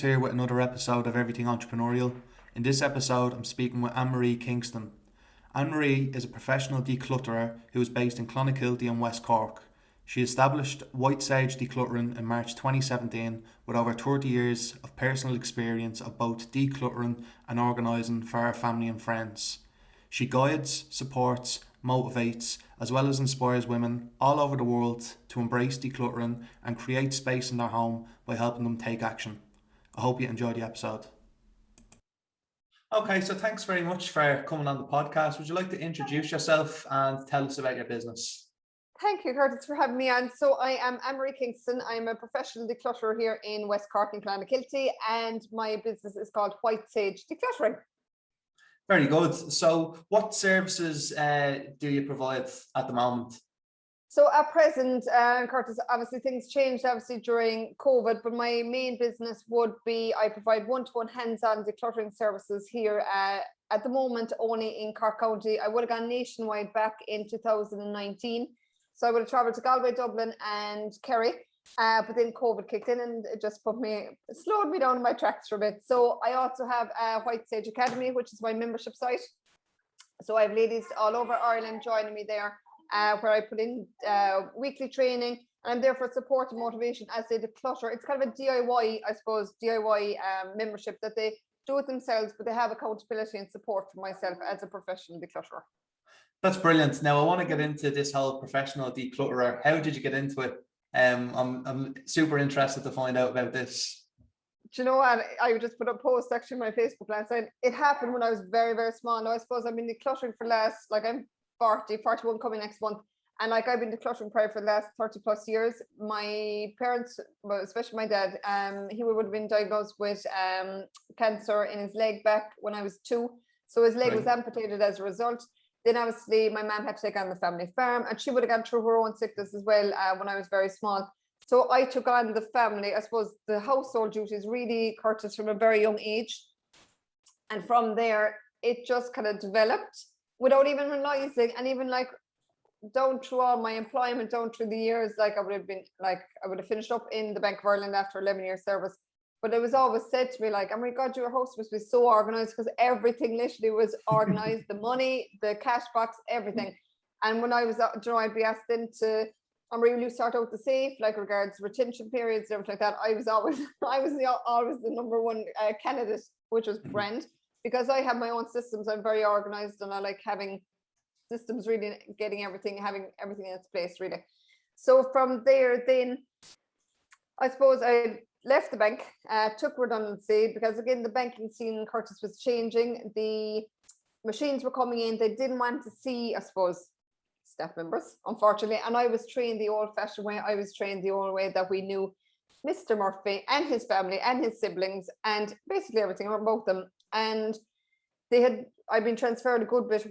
Curtis here with another episode of Everything Entrepreneurial. In this episode, I'm speaking with Anne Marie Kingston. Anne Marie is a professional declutterer who is based in Clonakilty in West Cork. She established White Sage Decluttering in March 2017 with over 30 years of personal experience of both decluttering and organising for her family and friends. She guides, supports, motivates, as well as inspires women all over the world to embrace decluttering and create space in their home by helping them take action. I hope you enjoy the episode. Okay, so thanks very much for coming on the podcast. Would you like to introduce yourself and tell us about your business? Thank you, Curtis, for having me on. So I am Anne Marie Kingston. I'm a professional declutterer here in West Cork in Clonakilty, and my business is called White Sage Decluttering. Very good. So what services do you provide at the moment? So at present, Curtis, obviously things changed during COVID, but my main business would be I provide one-to-one hands-on decluttering services here at the moment only in Cork County. I would have gone nationwide back in 2019. So I would have travelled to Galway, Dublin and Kerry, but then COVID kicked in and it just slowed me down in my tracks for a bit. So I also have a White Sage Academy, which is my membership site. So I have ladies all over Ireland joining me there, where I put in weekly training, and I'm there for support and motivation as they declutter. It's kind of a DIY, I suppose, membership that they do it themselves, but they have accountability and support from myself as a professional declutterer. That's brilliant. Now I want to get into this whole professional declutterer. How did you get into it? I'm super interested to find out about this. Do you know what? I just put a post actually on my Facebook last night. It happened when I was very, very small. Now I suppose I've been decluttering for I'm 41 coming next month. And I've been decluttering probably for the last 30 plus years. My parents, well, especially my dad, he would have been diagnosed with cancer in his leg back when I was 2. So his leg was amputated as a result. Then obviously my mum had to take on the family farm, and she would have gone through her own sickness as well when I was very small. So I took on the family, I suppose the household duties really, Curtis, from a very young age. And from there, it just kind of developed without even realizing, and even down through all my employment, down through the years, I would have finished up in the Bank of Ireland after 11 years service. But it was always said to me, oh my God, your house must be so organized, because everything literally was organized, the money, the cash box, everything. And when I was, I'd be asked then to, will you start out the safe, regards retention periods and everything like that. I was always the number one candidate, which was grand, because I have my own systems. I'm very organized, and I like having systems, really having everything in its place, really. So from there, then I suppose I left the bank, took redundancy, because again, the banking scene in Curtis was changing. The machines were coming in. They didn't want to see, I suppose, staff members, unfortunately. And I was trained the old-fashioned way. I was trained the old way that we knew Mr. Murphy and his family and his siblings and basically everything about them. And I'd been transferred a good bit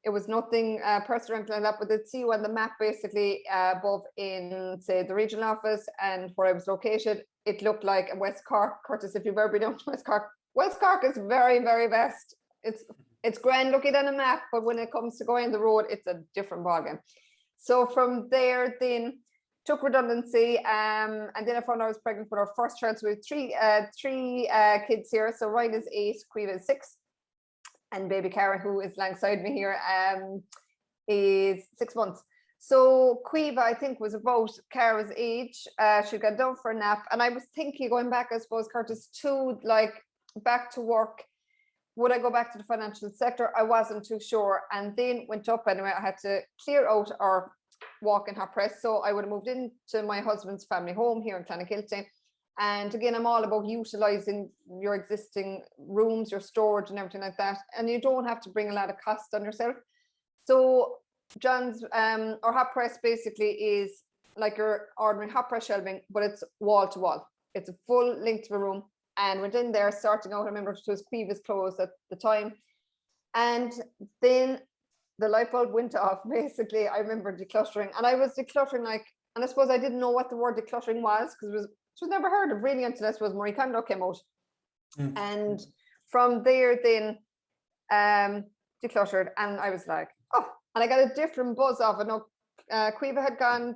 it was nothing personal or anything like that, but they'd see you on the map basically above in, say, the regional office and where I was located. It looked like West Cork. Curtis, if you've ever been down to West Cork is very, very vast. It's grand looking on a map, but when it comes to going the road, it's a different ballgame. So from there, then took redundancy, and then I found I was pregnant with our first child. So we have three kids here. So Ryan is 8, Quiva is 6. And baby Cara, who is alongside me here, is 6 months. So Quiva, I think, was about Cara's age. She got down for a nap. And I was thinking, going back, I suppose, Curtis, to back to work. Would I go back to the financial sector? I wasn't too sure. And then went up anyway. I had to clear out our walk-in hot press. So I would have moved into my husband's family home here in Clonakilty. And again, I'm all about utilizing your existing rooms, your storage and everything like that. And you don't have to bring a lot of cost on yourself. So John's, our hot press basically is like your ordinary hot press shelving, but it's wall to wall. It's a full length of a room. And went in there starting out, I remember it was Quiva's closed at the time. And then the light bulb went off, basically. I remember decluttering, and I was decluttering and I suppose I didn't know what the word decluttering was, because it was never heard of really until I suppose Marie Kondo came out. And from there then decluttered, and I was like, oh, and I got a different buzz off it. No, Quiva had gone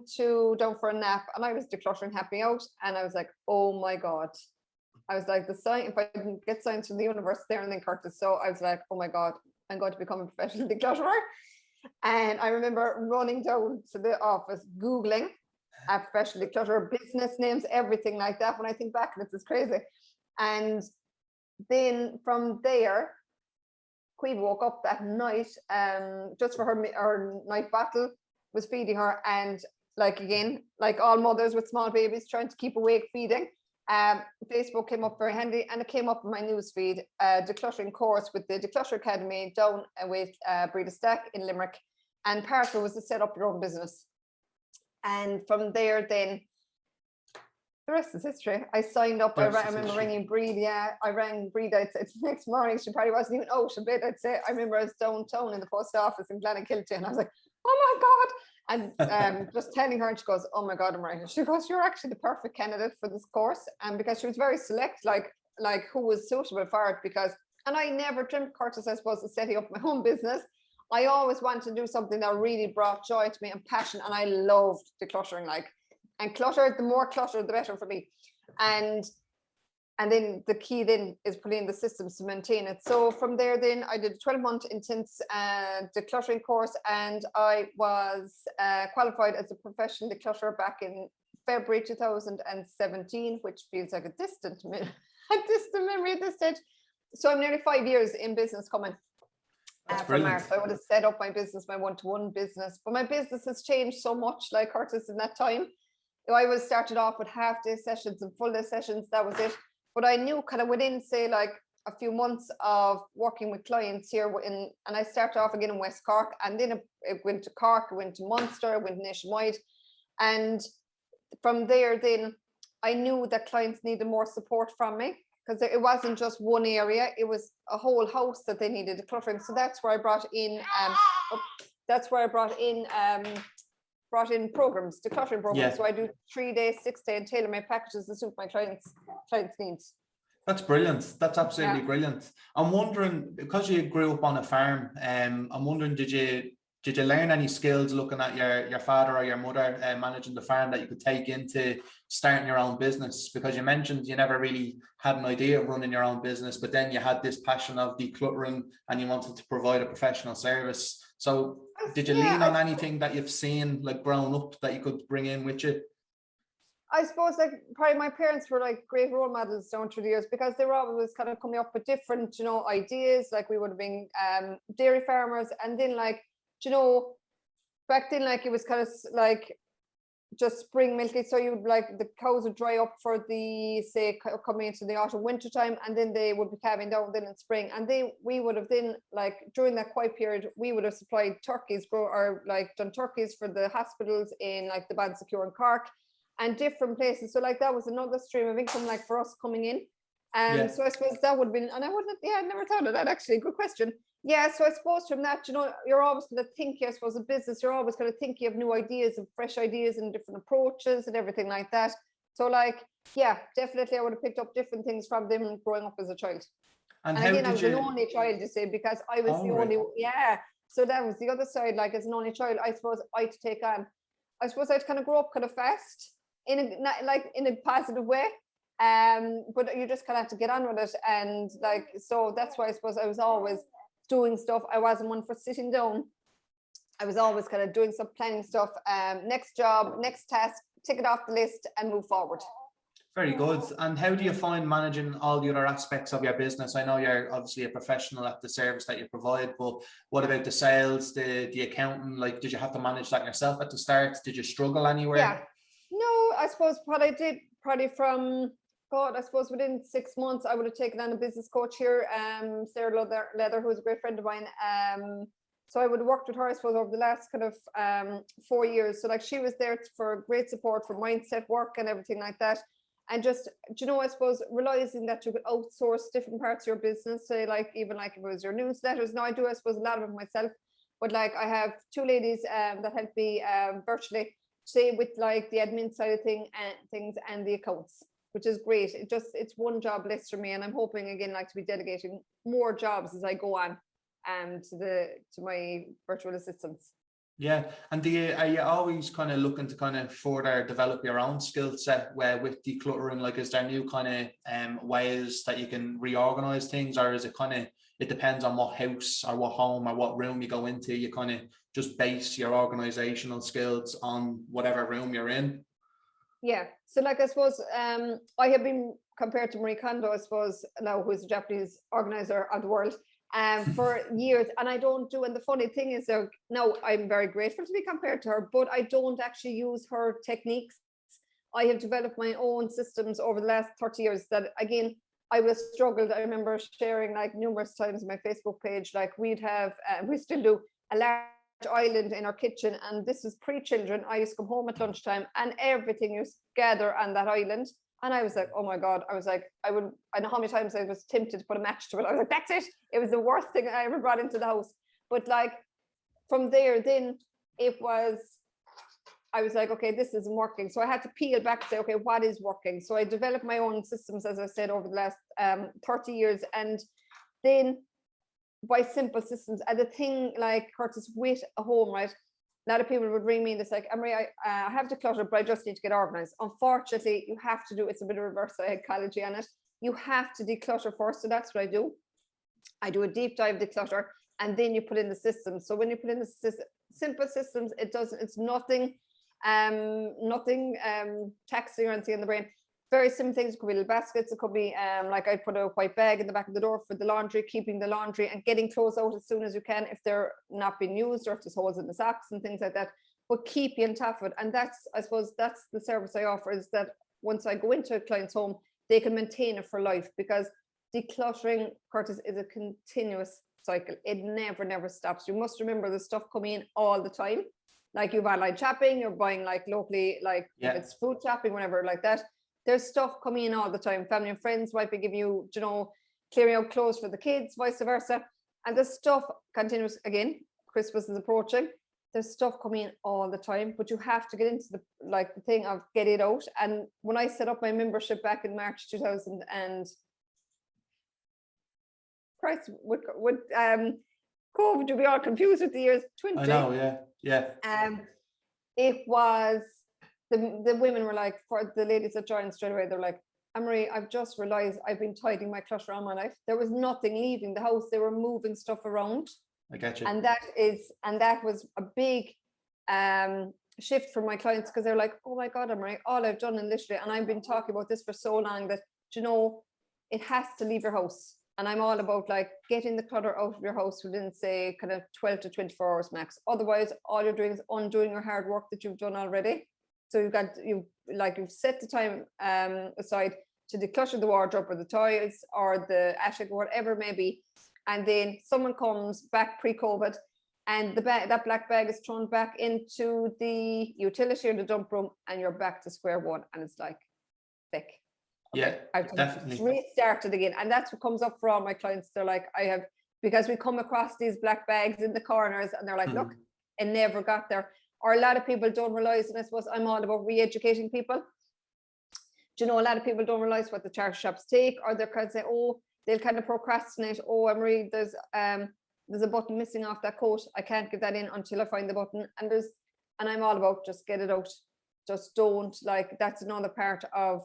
down for a nap, and I was decluttering, happy out, and I was like, oh my God, I was like, the sign, if I didn't get signs from the universe there and then Curtis. So I was like, oh my God, I'm going to become a professional declutterer. And I remember running down to the office, Googling a professional declutterer, business names, everything like that. When I think back, this is crazy. And then from there, Queen woke up that night, just for her night battle, was feeding her, and like again, like all mothers with small babies trying to keep awake feeding, Facebook came up very handy, and it came up in my news feed, decluttering course with the Declutter Academy down with Breda Stack in Limerick, and part of it was to set up your own business. And from there, then the rest is history. I signed up. I remember ringing Breda. Yeah, I rang Breda. It's the next morning. She probably wasn't even out of bed, I'd say. I remember I was downtown in the post office in Clonakilty, and I was like, oh my God. And just telling her, and she goes, oh my God, I'm right. She goes, you're actually the perfect candidate for this course. And because she was very select, like who was suitable for it, because, and I never dreamt, Curtis, I suppose, of setting up my own business. I always wanted to do something that really brought joy to me and passion. And I loved decluttering, and clutter, the more clutter, the better for me. And then the key then is putting in the systems to maintain it. So from there, then I did a 12-month intense decluttering course, and I was qualified as a professional declutterer back in February 2017, which feels like a distant memory at this stage. So I'm nearly 5 years in business coming. From March, I would have set up my business, my one-to-one business, but my business has changed so much, like Curtis, in that time. I was started off with half-day sessions and full-day sessions. That was it. But I knew kind of within, say, like a few months of working with clients here, and I started off again in West Cork, and then it went to Cork, it went to Munster, it went nationwide, and from there, then I knew that clients needed more support from me, because it wasn't just one area; it was a whole house that they needed decluttering. So that's where I brought in. Brought in programs, decluttering programs. Yeah. So I do 3-day, 6-day, and tailor my packages to suit my clients' needs. That's brilliant. That's absolutely brilliant. I'm wondering, because you grew up on a farm, I'm wondering, did you learn any skills looking at your father or your mother managing the farm that you could take into starting your own business? Because you mentioned you never really had an idea of running your own business, but then you had this passion of decluttering and you wanted to provide a professional service. So did you lean on anything that you've seen, like growing up, that you could bring in with you? I suppose, like, probably my parents were like great role models down through the years, because they were always kind of coming up with different, ideas. Like, we would have been dairy farmers, and then, like, back then, like, it was kind of like just spring milking, so you would, like, the cows would dry up for the, say, coming into the autumn winter time, and then they would be calving down then in spring, and we would have then, like, during that quiet period, we would have supplied turkeys, done turkeys for the hospitals in, like, the Bansecure in Cork and different places. So, like, that was another stream of income, like, for us coming in. So I suppose that would have been, and I never thought of that, actually. Good question. Yeah, so I suppose from that, you're always going to think, I suppose, a business, you're always going to think you have new ideas and fresh ideas and different approaches and everything like that. So, like, yeah, definitely I would have picked up different things from them growing up as a child. And again, I was an only child, you say, because I was the only, so that was the other side. Like, as an only child, I suppose I had to take on, I suppose I'd kind of grow up kind of fast in a positive way. But you just kind of have to get on with it. And, like, so that's why I suppose I was always doing stuff. I wasn't one for sitting down. I was always kind of doing some planning stuff. Next job, next task, tick it off the list and move forward. Very good. And how do you find managing all the other aspects of your business? I know you're obviously a professional at the service that you provide, but what about the sales, the accounting? Like, did you have to manage that yourself at the start? Did you struggle anywhere? Yeah. No, I suppose what I did probably from I suppose within 6 months, I would have taken on a business coach here, Sarah Leather, who's a great friend of mine. So I would have worked with her, I suppose, over the last kind of 4 years. So, like, she was there for great support for mindset work and everything like that. And just, I suppose, realizing that you could outsource different parts of your business, say, like, even like if it was your newsletters. Now I do, I suppose, a lot of it myself, but, like, I have 2 ladies that help me virtually, say, with, like, the admin side of things and the accounts, which is great. It's one job less for me, and I'm hoping again, like, to be delegating more jobs as I go on to my virtual assistants. Yeah, and are you always kind of looking to kind of further develop your own skill set where with decluttering? Like, is there new kind of ways that you can reorganize things, or is it kind of, it depends on what house or what home or what room you go into? You kind of just base your organizational skills on whatever room you're in. Yeah. So like, I suppose I have been compared to Marie Kondo, I suppose, now, who is the Japanese organizer of the world, for years. And I don't do, and the funny thing is that now I'm very grateful to be compared to her, but I don't actually use her techniques. I have developed my own systems over the last 30 years that, again, I was struggled. I remember sharing like numerous times on my Facebook page, like we'd have, we still do, a large island in our kitchen, and this was pre-children. I used to come home at lunchtime and everything used to gather on that island, and I was like, oh my god, I was like, I know how many times I was tempted to put a match to it. I was like, that's it. It was the worst thing I ever brought into the house. But like, from there, then it was, I was like, okay, this isn't working. So I had to peel back and say, okay, what is working? So I developed my own systems, as I said, over the last 30 years. And then by simple systems, and the thing, like, Curtis, with a home, right? A lot of people would ring me and it's like, Anne Marie, I have decluttered, but I just need to get organized. Unfortunately, you have to do, it's a bit of reverse psychology on it. You have to declutter first. So that's what I do. I do a deep dive declutter, and then you put in the systems. So when you put in the simple systems, it's nothing taxing or anything in the brain. Very simple things. It could be little baskets. It could be like, I put a white bag in the back of the door for the laundry, keeping the laundry and getting clothes out as soon as you can if they're not being used, or if there's holes in the socks and things like that. But keep you on top of it. And that's, I suppose, that's the service I offer, is that once I go into a client's home, they can maintain it for life, because decluttering, Curtis, is a continuous cycle. It never stops. You must remember the stuff coming in all the time. Like, you've online shopping, you're buying like locally, like if it's food shopping, whatever, like that. There's stuff coming in all the time. Family and friends might be giving you, clearing out clothes for the kids, vice versa. And the stuff continues. Again, Christmas is approaching. There's stuff coming in all the time, but you have to get into the thing of get it out. And when I set up my membership back in March 2000, and Christ, with COVID, you'll be all confused with the years 20. I know, yeah. It was, the women were like, for the ladies that joined straight away, they're like, Anne Marie, I've just realized I've been tidying my clutter all my life. There was nothing leaving the house. They were moving stuff around. I get you. And that was a big shift for my clients, because they're like, oh my God, Anne Marie, all I've done in literally, and I've been talking about this for so long, that, it has to leave your house. And I'm all about like getting the clutter out of your house within, say, kind of 12 to 24 hours max. Otherwise, all you're doing is undoing your hard work that you've done already. So you've set the time aside to declutter the wardrobe or the toys or the attic or whatever it may be. And then someone comes back pre-COVID, and that black bag is thrown back into the utility or the dump room, and you're back to square one. And it's like, thick. Okay, yeah, I've definitely restarted again. And that's what comes up for all my clients. They're like, because we come across these black bags in the corners, and they're like, look, it never got there. Or a lot of people don't realize, and I suppose I'm all about re-educating people. A lot of people don't realize what the charity shops take, or they're kind of say, they'll kind of procrastinate. Oh, Anne Marie, there's a button missing off that coat. I can't get that in until I find the button. And I'm all about just get it out. Just don't, like, that's another part of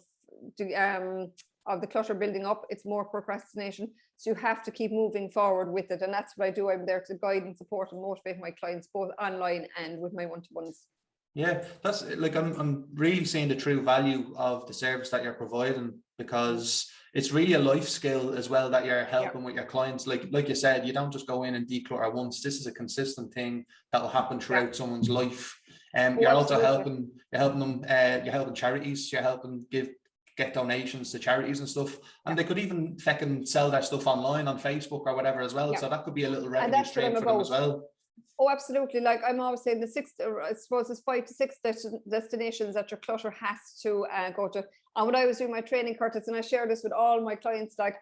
the clutter building up. It's more procrastination. So you have to keep moving forward with it. And that's what I do. I'm there to guide and support and motivate my clients, both online and with my one-to-ones. Yeah, that's like, I'm really seeing the true value of the service that you're providing, because it's really a life skill as well that you're helping with your clients. Like you said, you don't just go in and declutter once. This is a consistent thing that will happen throughout someone's life. You're also helping them. You're helping charities. You're helping get donations to charities and stuff, and they could even fucking sell their stuff online on Facebook or whatever as well. So that could be a little revenue stream for them as well. Oh, absolutely. Like, I'm always saying, I suppose it's 5 to 6 destinations that your clutter has to go to. And when I was doing my training, Curtis, and I share this with all my clients, like,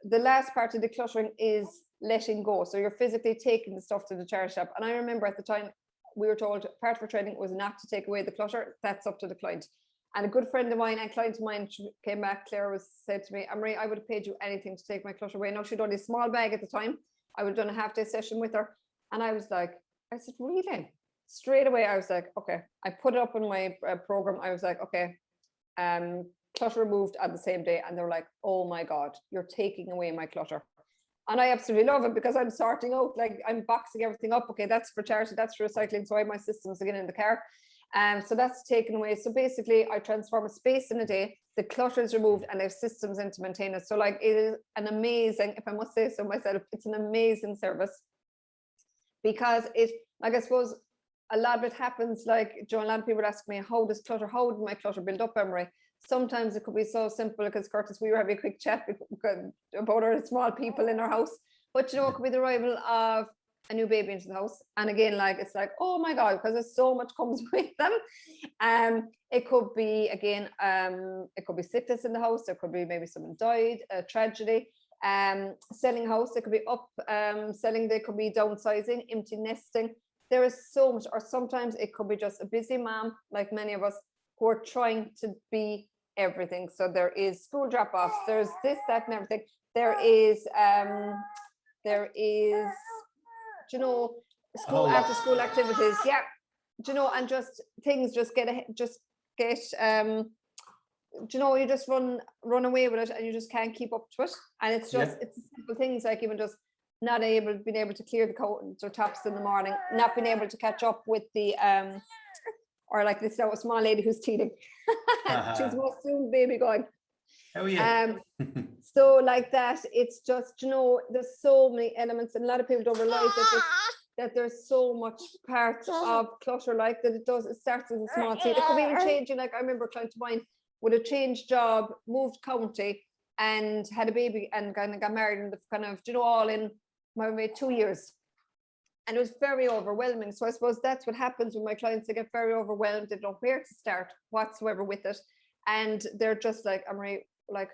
the last part of decluttering is letting go. So you're physically taking the stuff to the charity shop. And I remember at the time we were told part of our training was not to take away the clutter. That's up to the client. And a good friend of mine and client of mine came back, Claire, said to me, Anne Marie, I would have paid you anything to take my clutter away. Now, she'd only a small bag at the time. I would have done a half-day session with her. And I was like, I said, really? straight away I was like, okay, I put it up in my program. I was like, okay, clutter removed on the same day. And they're like, oh my God, you're taking away my clutter. And I absolutely love it because I'm sorting out, like I'm boxing everything up. Okay, that's for charity, that's for recycling. So I have my systems again in the car. So that's taken away. So basically I transform a space in a day, the clutter is removed, and I have systems in to maintain it. So like it is an amazing, if I must say so myself, it's an amazing service, because it, like, I suppose a lot of it happens, like, Joe, a lot of people ask me, how did my clutter build up, Emery? Sometimes it could be so simple, because Curtis, we were having a quick chat about our small people in our house, but it could be the arrival of a new baby into the house. And again, like, it's like, oh my God, because there's so much comes with them. It could be, again, it could be sickness in the house. There could be maybe someone died, a tragedy. Selling house, it could be up selling, they could be downsizing, empty nesting. There is so much. Or sometimes it could be just a busy mom, like many of us, who are trying to be everything. So there is school drop-offs, there's this, that, and everything. There is school, after school activities, and just things just get you just run away with it, and you just can't keep up to it. And it's just it's simple things, like even just not being able to clear the coats or tops in the morning, not being able to catch up with the or like this now, a small lady who's teething. She's most soon baby going. Oh yeah. So like that, it's just, there's so many elements, and a lot of people don't realize that there's so much part of clutter, like that it starts as a small seed. It could be even changing. Like, I remember a client of mine would have changed job, moved county, and had a baby, and kind of got married, and kind of, all in maybe 2 years. And it was very overwhelming. So I suppose that's what happens with my clients. They get very overwhelmed. They don't know where to start whatsoever with it. And they're just like, like,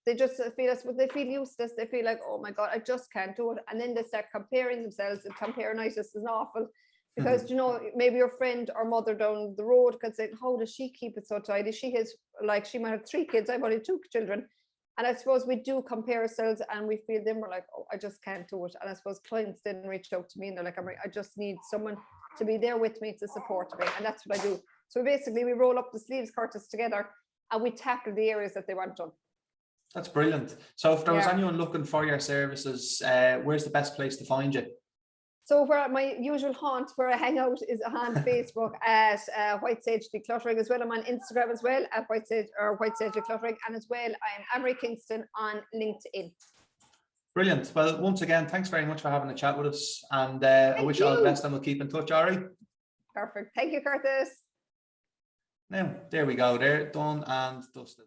they just they feel useless. They feel like, oh my God, I just can't do it. And then they start comparing themselves, and comparinitis is awful, because maybe your friend or mother down the road could say, how does she keep it so tidy? She might have 3 kids, I've only 2 children. And I suppose we do compare ourselves, and we feel, then we're like, oh, I just can't do it. And I suppose clients then reach out to me, and they're like, I just need someone to be there with me, to support me. And that's what I do. So basically we roll up the sleeves, Curtis, together, and we tackle the areas that they want done. That's brilliant. So if there was anyone looking for your services, where's the best place to find you? So where my usual haunt, where I hang out, is on Facebook at White Sage Decluttering, as well. I'm on Instagram as well at White Sage Decluttering, and as well I'm Anne Marie Kingston on LinkedIn. Brilliant. Well, once again, thanks very much for having a chat with us, and I wish you all the best, and we'll keep in touch, Ari. Perfect. Thank you, Curtis. Now, there we go. There, done and dusted.